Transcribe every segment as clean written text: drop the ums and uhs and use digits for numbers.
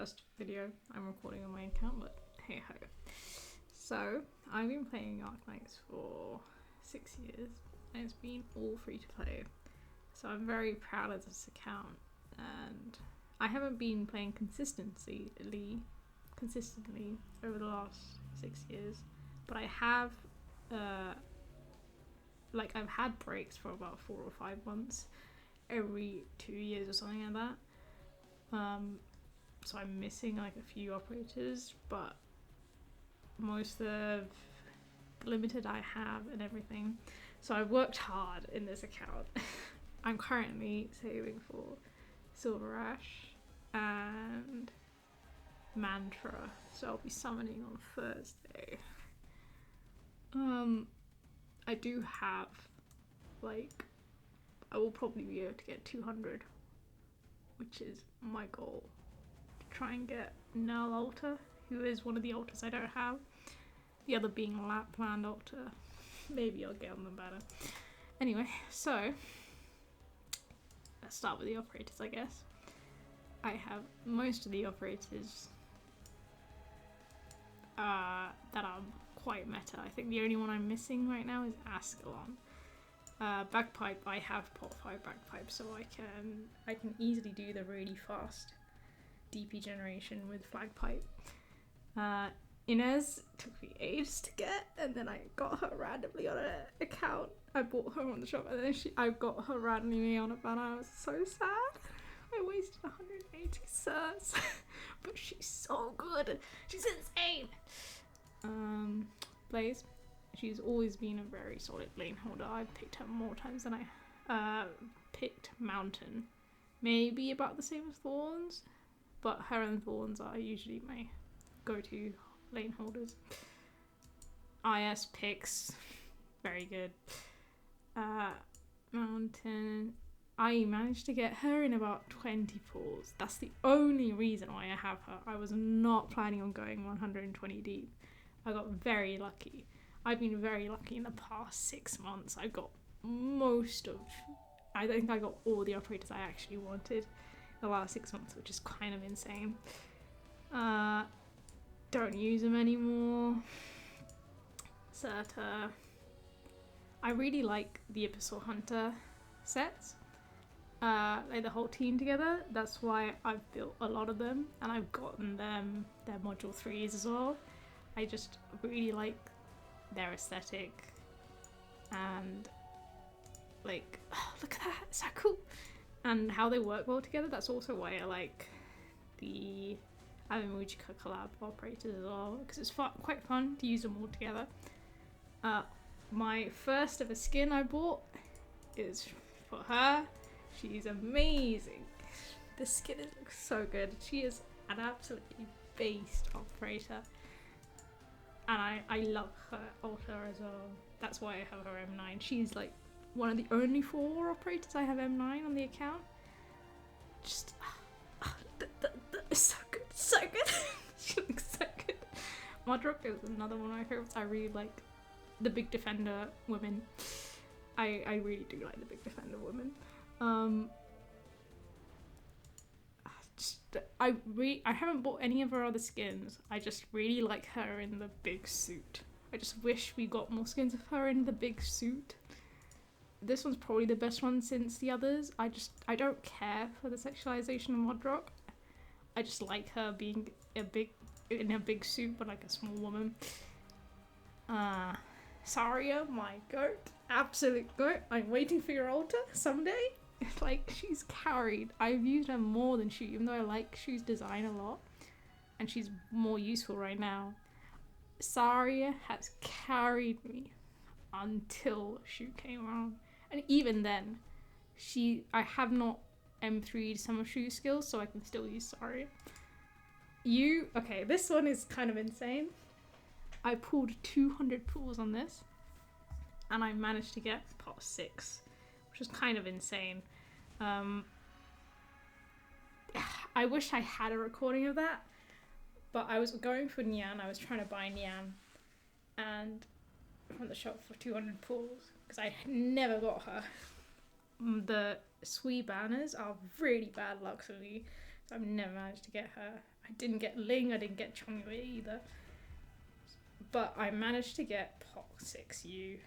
first video I'm recording on my account, but hey ho. So, I've been playing Arknights for 6 years, and it's been all free to play. So I'm very proud of this account, and I haven't been playing consistently over the last 6 years, but I have I've had breaks for about 4 or 5 months every 2 years or something like that. So I'm missing like a few operators, but most of the limited I have and everything. So I've worked hard in this account. I'm currently saving for Silver Ash and Mantra, so I'll be summoning on Thursday. I do have, I will probably be able to get 200, which is my goal. To try and get Null Altar, who is one of the altars I don't have. The other being Lapland Altar. Maybe I'll get on them better. Anyway, so let's start with the operators, I guess. I have most of the operators that are quite meta. I think the only one I'm missing right now is Ascalon. Bagpipe, I have pot 5 Bagpipe, so I can easily do the really fast DP generation with Flagpipe. Inez took me ages to get, and then I got her randomly on an account. I bought her on the shop, and then I got her randomly on a banner. I was so sad. I wasted 180 certs, but she's so good. She's insane. Blaze, she's always been a very solid lane holder. I've picked her more times than I picked Mountain. Maybe about the same as Thorns, but her and Thorns are usually my go-to lane holders. IS picks, very good. Mountain, I managed to get her in about 20 pulls. That's the only reason why I have her. I was not planning on going 120 deep. I got very lucky. I've been very lucky in the past 6 months. I got I think I got all the operators I actually wanted the last 6 months, which is kind of insane. Don't use them anymore. Serta. I really like the Abyssal Hunter sets. Like the whole team together. That's why I've built a lot of them, and I've gotten them their module 3s as well. I just really like their aesthetic, and look at that, it's so cool, and how they work well together. That's also why I like the Amimujika collab operators as well, because it's quite fun to use them all together. My first ever skin I bought is for her. She's amazing. The skin looks so good. She is an absolutely beast operator. And I love her altar as well. That's why I have her M9. She's like one of the only 4 operators I have M9 on the account. Just, it's so good, so good. She looks so good. Modrock is another one of my favorites. I really like the big defender women. I really do like the big defender women. I haven't bought any of her other skins. I just really like her in the big suit. I just wish we got more skins of her in the big suit. This one's probably the best one since the others. I don't care for the sexualization of Modrock. I just like her being in a big suit, but like a small woman. Saria, my goat. Absolute goat. I'm waiting for your altar someday. Like, she's carried. I've used her more than Shu, even though I like Shu's design a lot, and she's more useful right now. Saria has carried me until Shu came around, and even then, I have not M3'd some of Shu's skills, so I can still use Saria. Okay, this one is kind of insane. I pulled 200 pulls on this, and I managed to get pot 6. Which is kind of insane. I wish I had a recording of that, but I was going for Nyan. I was trying to buy Nyan and from the shop for 200 pulls because I never got her. The Sui banners are really bad luck for me, so I've never managed to get her. I didn't get Ling, I didn't get Chongyue either. But I managed to get Pok 6U. If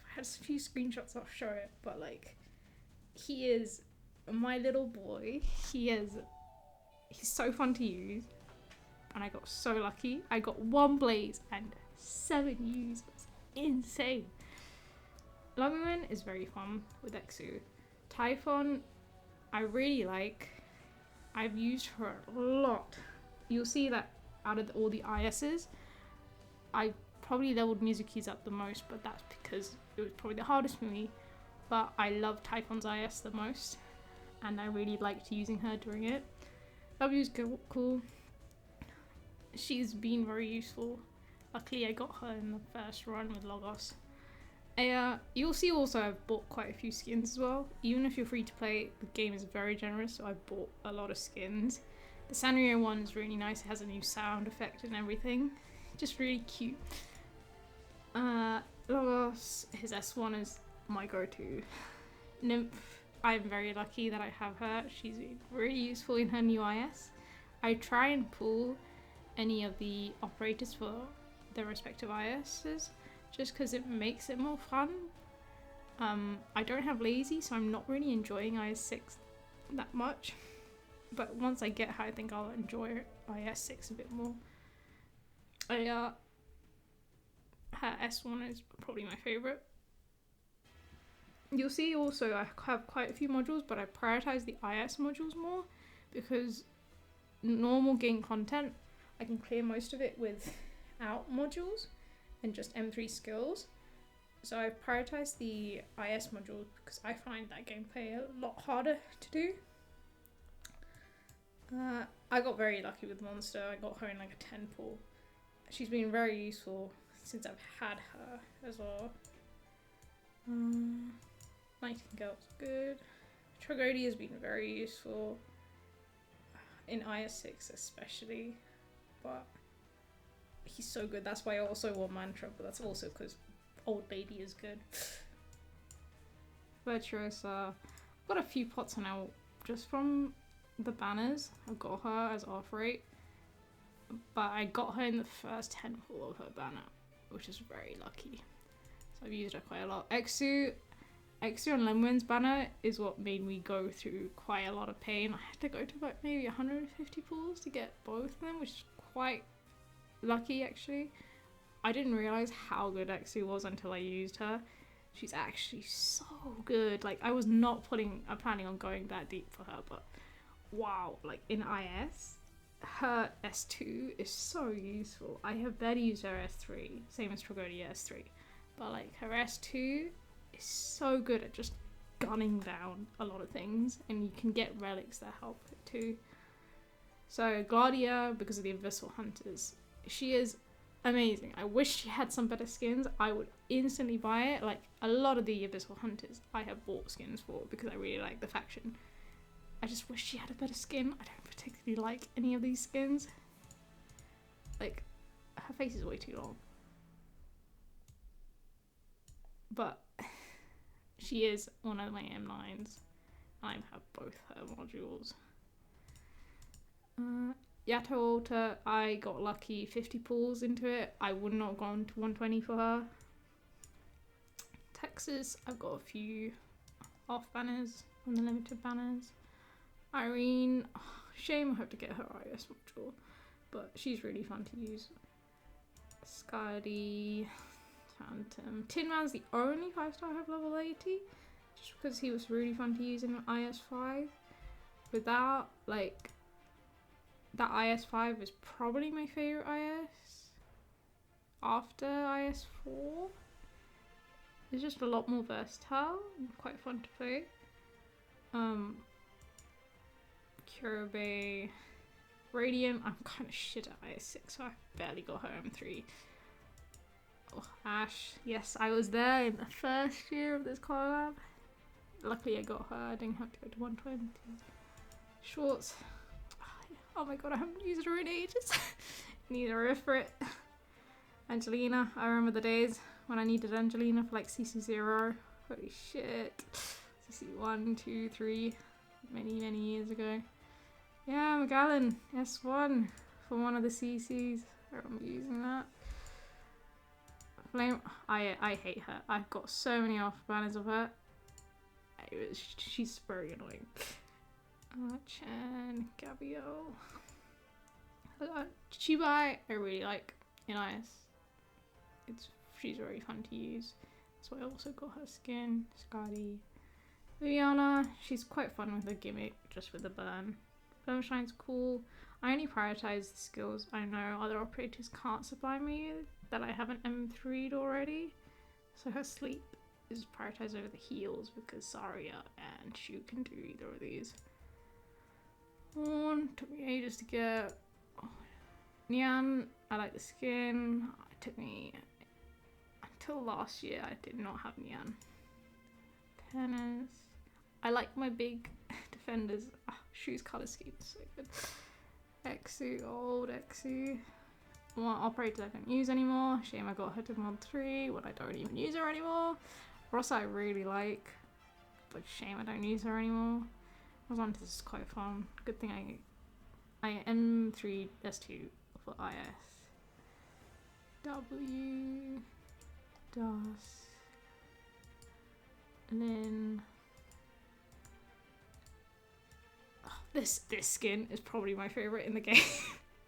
I had a few screenshots, I'll show it. But like, he is my little boy. He's so fun to use. And I got so lucky. I got 1 Blaze and 7 U's. It's insane. Lumiwen is very fun with Exu. Typhon, I really like. I've used her a lot. You'll see that out of all the ISs, I probably leveled Mizuki's up the most, but that's because it was probably the hardest for me. But I love Typhon's IS the most, and I really liked using her during it. W's cool. She's been very useful. Luckily I got her in the first run with Logos. You'll see also I've bought quite a few skins as well. Even if you're free to play, the game is very generous, so I've bought a lot of skins. The Sanrio one is really nice. It has a new sound effect and everything. Just really cute. Logos, his S1 is my go-to. Nymph, I'm very lucky that I have her. She's been really useful in her new IS. I try and pull any of the operators for their respective ISs just because it makes it more fun. I don't have lazy, so I'm not really enjoying IS6 that much. But once I get her, I think I'll enjoy IS6 a bit more. Her S1 is probably my favourite. You'll see also I have quite a few modules, but I prioritize the IS modules more because normal game content, I can clear most of it without modules and just M3 skills. So I prioritize the IS module because I find that gameplay a lot harder to do. I got very lucky with Monster. I got her in like a 10 pull. She's been very useful since I've had her as well. Nightingale's good. Tragody has been very useful in IS6 especially, but he's so good. That's why I also want Mantra, but that's also because Old Lady is good. Virtuosa, got a few pots now just from the banners. I've got her as off rate, but I got her in the first 10 pull of her banner, which is very lucky. So I've used her quite a lot. Exu and Lemwin's banner is what made me go through quite a lot of pain. I had to go to about maybe 150 pulls to get both of them, which is quite lucky actually. I didn't realize how good Exu was until I used her. She's actually so good. Like, I was not planning on going that deep for her, but wow, like in IS, her S2 is so useful. I have barely used her S3, same as Tragodia S3, but like her S2 is so good at just gunning down a lot of things, and you can get relics that help it too. So Gladia, because of the Abyssal Hunters, she is amazing. I wish she had some better skins. I would instantly buy it. Like a lot of the Abyssal Hunters I have bought skins for because I really like the faction. I just wish she had a better skin. I don't particularly like any of these skins. Like, her face is way too long. But she is one of my M9s. I have both her modules. Yato Altar, I got lucky 50 pulls into it. I would not have gone to 120 for her. Texas, I've got a few off banners on the limited banners. Irene, oh, shame I have to get her IS module, but she's really fun to use. Skadi, Phantom. Tin Man's the only 5-star I have level 80, just because he was really fun to use in IS5. Without, like, that IS5 is probably my favourite IS after IS4. It's just a lot more versatile and quite fun to play. Kyurebe, Radiant, I'm kind of shit at IS6, so I barely got her M3. Oh, Ash, yes, I was there in the first year of this collab. Luckily I got her, I didn't have to go to 120. Schwartz, oh my god, I haven't used her in ages. Need a riff for it. Angelina, I remember the days when I needed Angelina for like CC0. Holy shit. CC1, 2, 3, many years ago. Yeah, McGallen, S1 for one of the CCs. I remember using that. Flame, I hate her. I've got so many off banners of her. She's very annoying. Chen, Gabrielle. Chibai, I really like in IS. She's very fun to use. So I also got her skin. Scotty. Viviana, she's quite fun with the gimmick, just with the burn. Shine's cool. I only prioritize the skills I know other operators can't supply me that I haven't M3'd already. So her sleep is prioritized over the heals because Saria and Shu can do either of these. Took me ages to get. Nyan, I like the skin. It took me until last year I did not have Nyan. Tennis. I like my big defenders. Shu's color scheme is so good. Exu, old Exu. One operator I don't use anymore. Shame I got her to mod 3 when I don't even use her anymore. Rossa I really like, but shame I don't use her anymore. Rosantis is quite fun. Good thing I M3 S2 for IS. W. Das. Lin. Oh, this skin is probably my favorite in the game.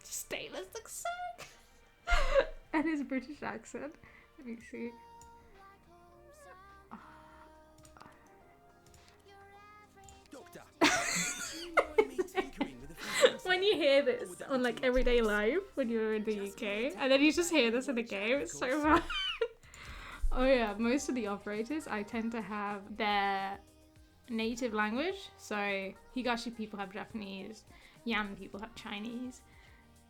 Stainless looks so good. And his British accent. Let me see. When you hear this on like everyday life when you're in the UK and then you just hear this in the game, it's so fun. Oh yeah, most of the operators I tend to have their native language. So Higashi people have Japanese, Yan people have Chinese.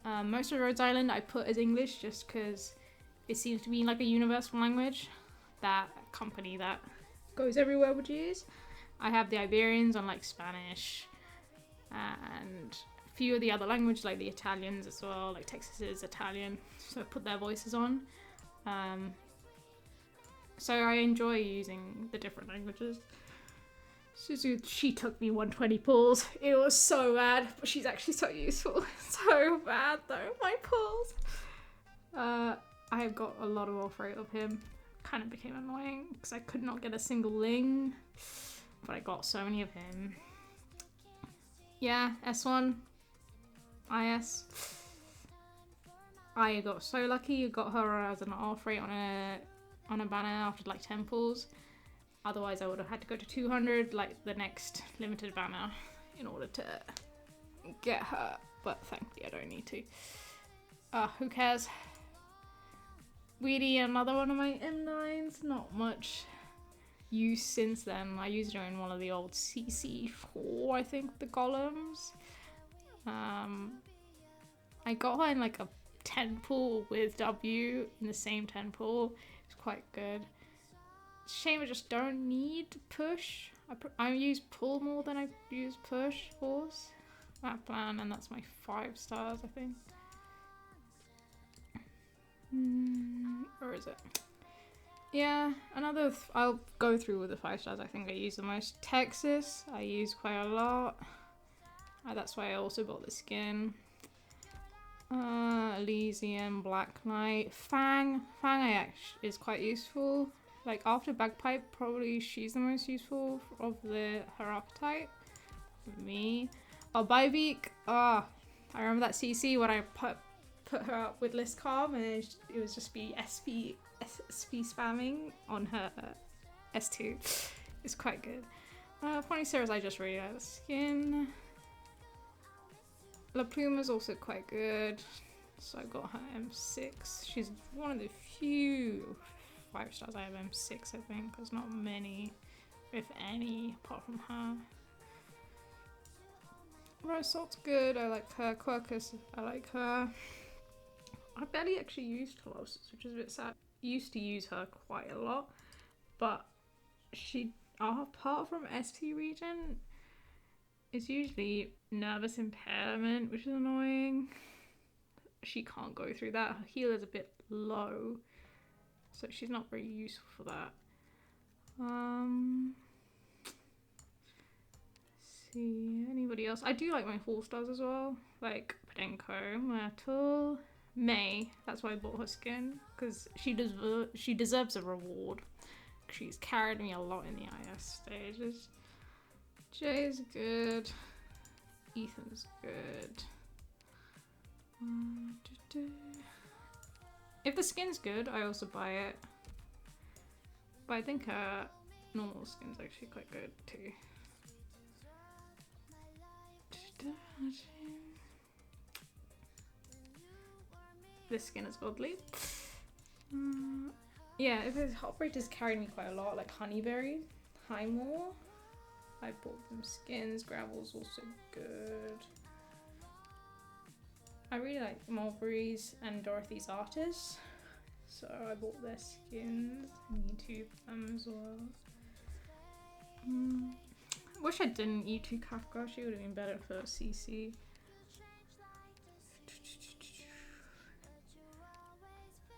Most of Rhodes Island I put as English just because it seems to be like a universal language that a company that goes everywhere would use. I have the Iberians on like Spanish and a few of the other languages like the Italians as well, like Texas is Italian, so I put their voices on. So I enjoy using the different languages. Suzu, she took me 120 pulls. It was so bad, but she's actually so useful. So bad though, my pulls. I have got a lot of off rate of him. Kind of became annoying because I could not get a single Ling, but I got so many of him. Yeah, S1, IS. I got so lucky. Got her as an off rate on a banner after like 10 pulls. Otherwise I would have had to go to 200 like the next limited banner in order to get her, but thankfully I don't need to. Who cares? Weedy, another one of my M9s, not much use since then. I used her in one of the old CC4, I think, the golems. I got her in like a 10 pull with W in the same 10 pull. It's quite good. Shame I just don't need to push. I use pull more than I use push force. That plan, and that's my 5 stars, I think. Where is it? Yeah, I'll go through with the 5 stars I think I use the most. Texas, I use quite a lot. That's why I also bought the skin. Elysium, Black Knight, Fang is quite useful. Like after Bagpipe, probably she's the most useful of her archetype. Me. Oh, Bybeak. I remember that CC when I put her up with List Calm and it was just be SP spamming on her S2. It's quite good. Pony Ceres, I just really like the skin. La Plume is also quite good. So I got her M6. She's one of the few 5 stars I have M6, I think. There's not many, if any, apart from her. Rose Salt's good. I like her. Quercus, I like her. I barely actually used Colossus, which is a bit sad. Used to use her quite a lot, but she, apart from ST region, is usually nervous impairment, which is annoying. She can't go through that. Her heal is a bit low, so she's not very useful for that. see anybody else. I do like my 4-stars as well, like Podenko, Myrtle, May. That's why I bought her skin, because she deserves a reward. She's carried me a lot in the IS stages. Jay's good. Ethan's good. If the skin's good, I also buy it. But I think normal skin's actually quite good too. This skin is godly. Yeah, if his operators carried me quite a lot, like Honeyberry, Highmore. I bought them skins. Gravel's also good. I really like Mulberry's and Dorothy's Artists, so I bought their skins. YouTube them as well. Wish I didn't YouTube Kafka. She would have been better for CC.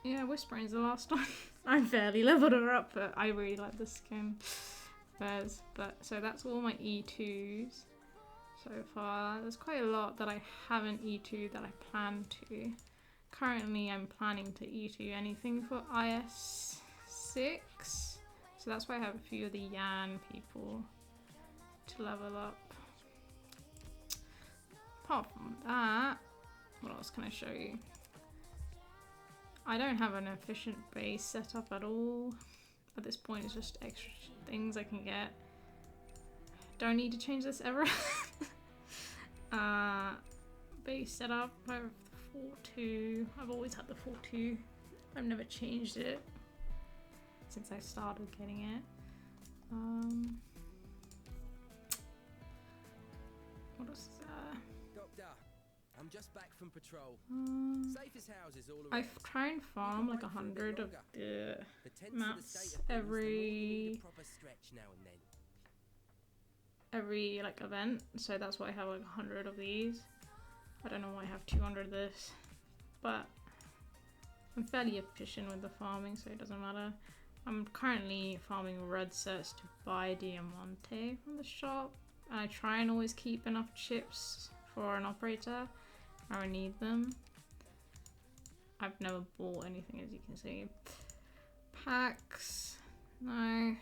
Yeah, Whispering's the last one. I barely leveled her up, but I really like the skin. So that's all my E2s so far. There's quite a lot that I haven't E2'd that I plan to. Currently I'm planning to E2 anything for IS6. So that's why I have a few of the Yan people to level up. Apart from that, what else can I show you? I don't have an efficient base set up at all. At this point it's just extra things I can get. Don't need to change this ever. Base setup, I have the 4-2. I've always had the 4-2. I've never changed it since I started getting it. What else is there? Doctor, I'm just back from patrol. Safest houses all around. I try and farm like 100 of the maps every like event, so that's why I have like 100 of these. I don't know why I have 200 of this, but I'm fairly efficient with the farming, so it doesn't matter. I'm currently farming red sets to buy Diamante from the shop, and I try and always keep enough chips for an operator. I need them. I've never bought anything, as you can see. Packs, no.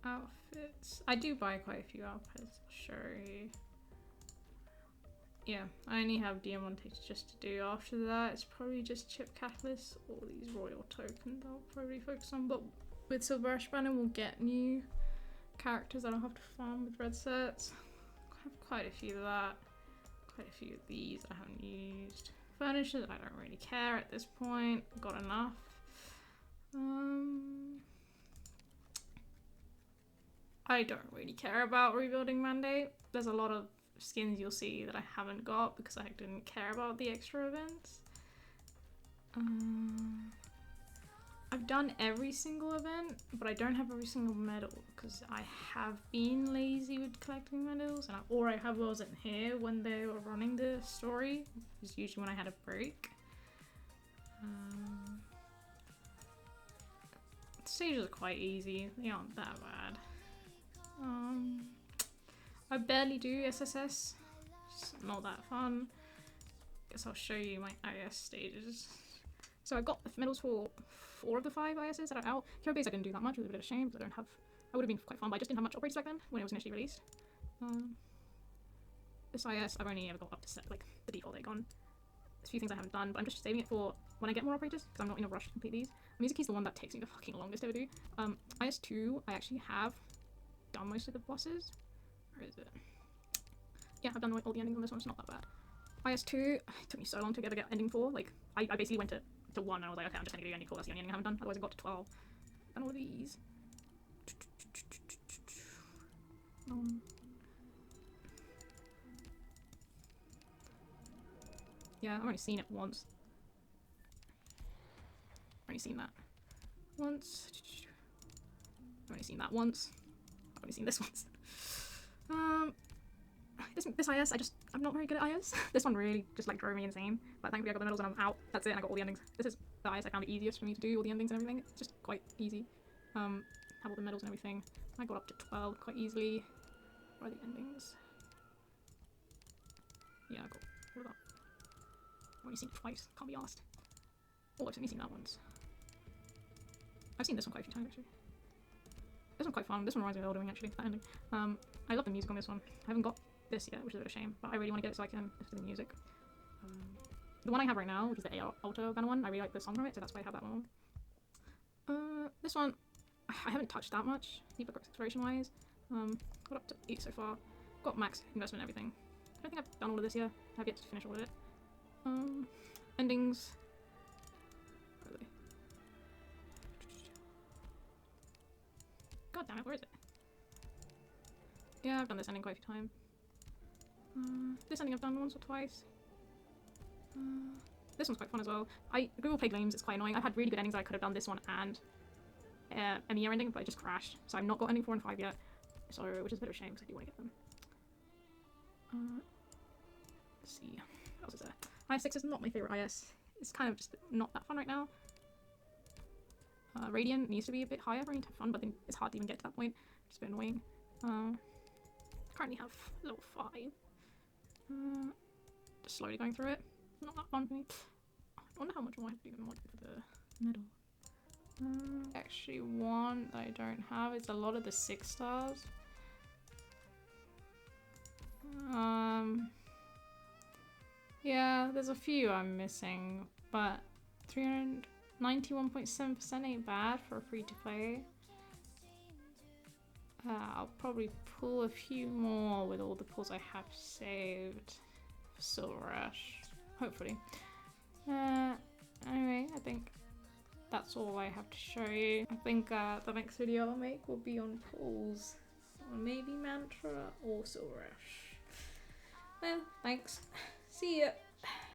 Outfits. I do buy quite a few outfits, I'll show you. Yeah, I only have Diamantes just to do. After that, it's probably just chip catalysts or these royal tokens I'll probably focus on. But with Silver Ash Banner, we'll get new characters I don't have to farm with red sets. I have quite a few of that. Quite a few of these I haven't used. Furnishers, I don't really care at this point. Got enough. I don't really care about rebuilding mandate. There's a lot of skins you'll see that I haven't got because I didn't care about the extra events. I've done every single event, but I don't have every single medal because I have been lazy with collecting medals, or I wasn't here when they were running the story. It was usually when I had a break. Stages are quite easy, they aren't that bad. I barely do SSS, it's not that fun. Guess I'll show you my IS stages. So I got the medals for 4 of the 5 ISs that are out. Hero base I didn't do that much, it was a bit of a shame because I would have been quite fun, but I just didn't have much operators back then when it was initially released. This IS I've only ever got up to set like the default egg on. There's a few things I haven't done, but I'm just saving it for when I get more operators because I'm not in a rush to complete these. Music Key's the one that takes me the fucking longest to ever do. IS2 I actually have done most of the bosses. Where is it? Yeah, I've done all the endings on this one, it's not that bad. IS2, it took me so long to get ending 4. Like, I basically went to 1 and I was like, okay, I'm just gonna do ending 4, that's the only ending I haven't done. Otherwise I got to 12. Done all of these. Yeah, I've only seen it once. I've only seen that once. I've only seen that once. I've only seen this once. This IS, I'm not very good at IS. This one really just like drove me insane. But thankfully I got the medals and I'm out. That's it, and I got all the endings. This is the IS I found it easiest for me to do all the endings and everything. It's just quite easy. Have all the medals and everything. I got up to 12 quite easily. What are the endings? Yeah, I got all of that. I've only seen it twice, can't be asked. Oh, I've only seen that once. I've seen this one quite a few times actually. This one's quite fun. This one reminds me of Elden Ring actually, that ending. I love the music on this one. I haven't got this yet, which is a bit of a shame, but I really want to get it so I can listen to the music. The one I have right now, which is the Alto Banner one, I really like the song from it, so that's why I have that one. This one, I haven't touched that much, deeper exploration wise. Got up to 8 so far. Got max investment and everything. I don't think I've done all of this yet. I have yet to finish all of it. Endings. Where are they? God damn it, where is it? Yeah, I've done this ending quite a few times. This ending I've done once or twice. This one's quite fun as well. Google Play Games is quite annoying. I've had really good endings that I could have done this one and the year ending, but it just crashed. So I've not got ending 4 and 5 yet. So, which is a bit of a shame because I do want to get them. Let's see. What else is there? IS6 is not my favourite IS. It's kind of just not that fun right now. Radiant needs to be a bit higher for me to have fun, but then it's hard to even get to that point. It's a bit annoying. Currently have level 5. Just slowly going through it. Not that fun for me. I wonder how much more I have to do for the medal. Actually, one that I don't have is a lot of the 6 stars. Yeah, there's a few I'm missing, but 391.7% ain't bad for a free-to-play. I'll probably pull a few more with all the pulls I have saved for Silver Rush, hopefully. Anyway, I think that's all I have to show you. I think the next video I'll make will be on pulls, or maybe Mantra or Silver Rush. Well, thanks. See ya.